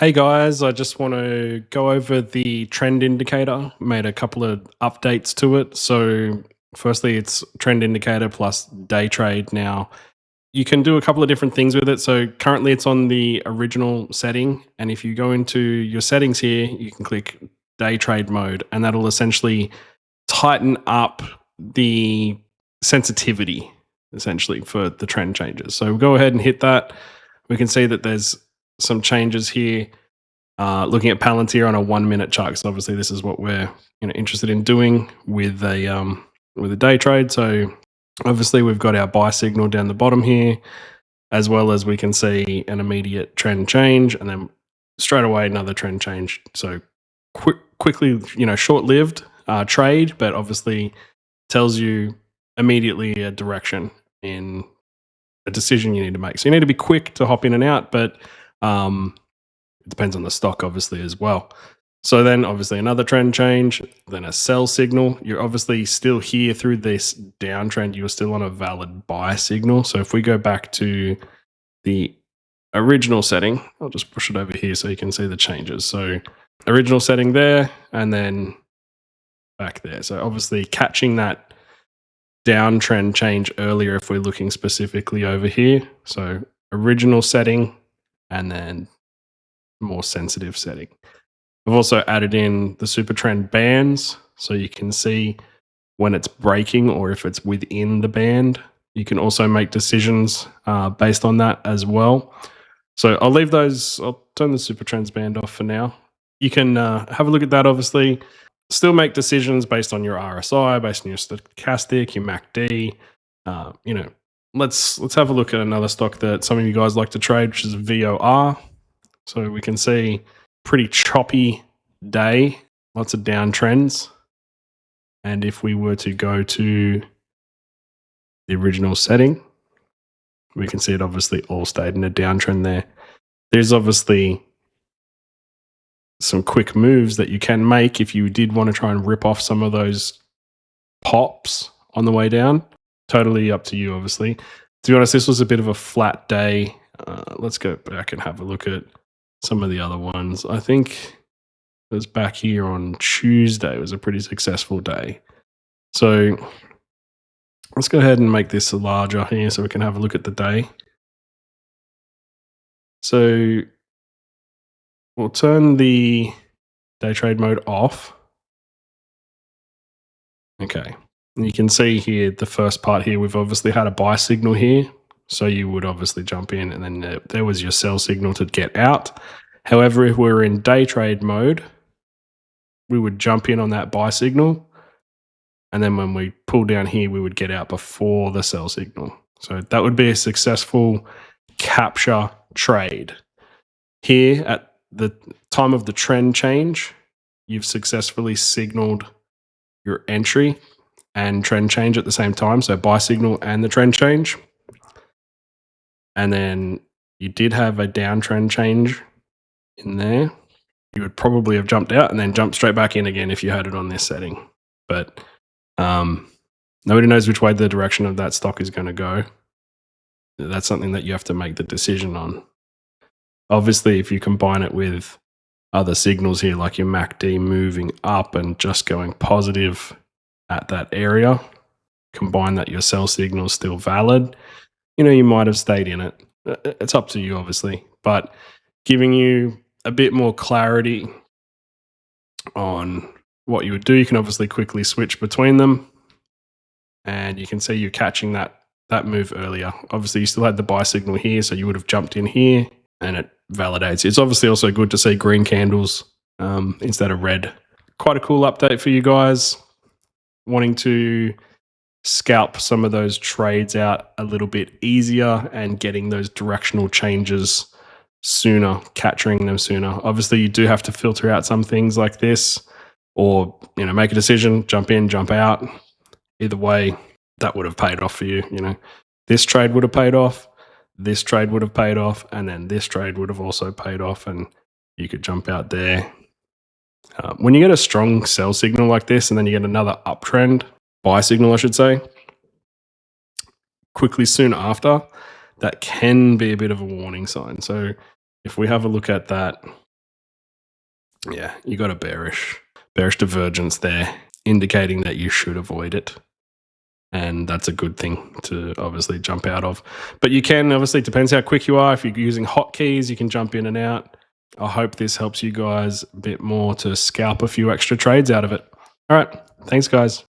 Hey guys, I just want to go over the trend indicator. Made a couple of updates to it. So, firstly, it's trend indicator plus day trade now. You can do a couple of different things with it. So, currently it's on the original setting. And if you go into your settings here, you can click day trade mode, and that'll essentially tighten up the sensitivity essentially for the trend changes. So, we'll go ahead and hit that. We can see that there's some changes here. Looking at Palantir on a 1 minute chart, because obviously this is what we're interested in doing with a day trade. So obviously we've got our buy signal down the bottom here, as well as we can see an immediate trend change, and then straight away another trend change. So quickly, short-lived trade, but obviously tells you immediately a direction in a decision you need to make. So you need to be quick to hop in and out, but it depends on the stock, obviously, as well. So then, obviously, another trend change, then a sell signal. You're obviously still here through this downtrend. You're still on a valid buy signal. So if we go back to the original setting, I'll just push it over here so you can see the changes. So original setting there, and then back there. So obviously catching that downtrend change earlier if we're looking specifically over here. So original setting, and then more sensitive setting. I've also added in the super trend bands, so you can see when it's breaking or if it's within the band. You can also make decisions based on that as well. So I'll leave those. I'll turn the super trends band off for now. You can have a look at that. Obviously, still make decisions based on your RSI, based on your stochastic, your MACD. Let's have a look at another stock that some of you guys like to trade, which is VOR. So we can see pretty choppy day, lots of downtrends. And if we were to go to the original setting, we can see it obviously all stayed in a downtrend there. There's obviously some quick moves that you can make if you did want to try and rip off some of those pops on the way down. Totally up to you, obviously. To be honest, this was a bit of a flat day. Let's go back and have a look at some of the other ones. I think it was back here on Tuesday. It was a pretty successful day. So let's go ahead and make this larger here so we can have a look at the day. So we'll turn the day trade mode off. Okay. And you can see here, the first part here, we've obviously had a buy signal here. So you would obviously jump in, and then there was your sell signal to get out. However, if we're in day trade mode, we would jump in on that buy signal. And then when we pull down here, we would get out before the sell signal. So that would be a successful capture trade. Here at the time of the trend change, you've successfully signaled your entry and trend change at the same time. So buy signal and the trend change. And then you did have a downtrend change in there. You would probably have jumped out and then jumped straight back in again if you had it on this setting. But nobody knows which way the direction of that stock is going to go. That's something that you have to make the decision on. Obviously, if you combine it with other signals here, like your MACD moving up and just going positive at that area, combine that your sell signal is still valid, you might have stayed in it. It's up to you, obviously, but giving you a bit more clarity on what you would do. You can obviously quickly switch between them, and you can see you're catching that move earlier. Obviously, you still had the buy signal here, so you would have jumped in here, and it validates. It's obviously also good to see green candles instead of red. Quite a cool update for you guys wanting to scalp some of those trades out a little bit easier and getting those directional changes sooner, capturing them sooner. Obviously, you do have to filter out some things like this, or make a decision, jump in, jump out. Either way, that would have paid off for you. This trade would have paid off, this trade would have paid off, and then this trade would have also paid off, and you could jump out there. When you get a strong sell signal like this, and then you get another uptrend, buy signal, I should say, quickly soon after, that can be a bit of a warning sign. So if we have a look at that Yeah, you got a bearish divergence there, indicating that you should avoid it. And that's a good thing to obviously jump out of. But you can, obviously, it depends how quick you are. If you're using hotkeys, you can jump in and out. I hope this helps you guys a bit more to scalp a few extra trades out of it. All right. Thanks, guys.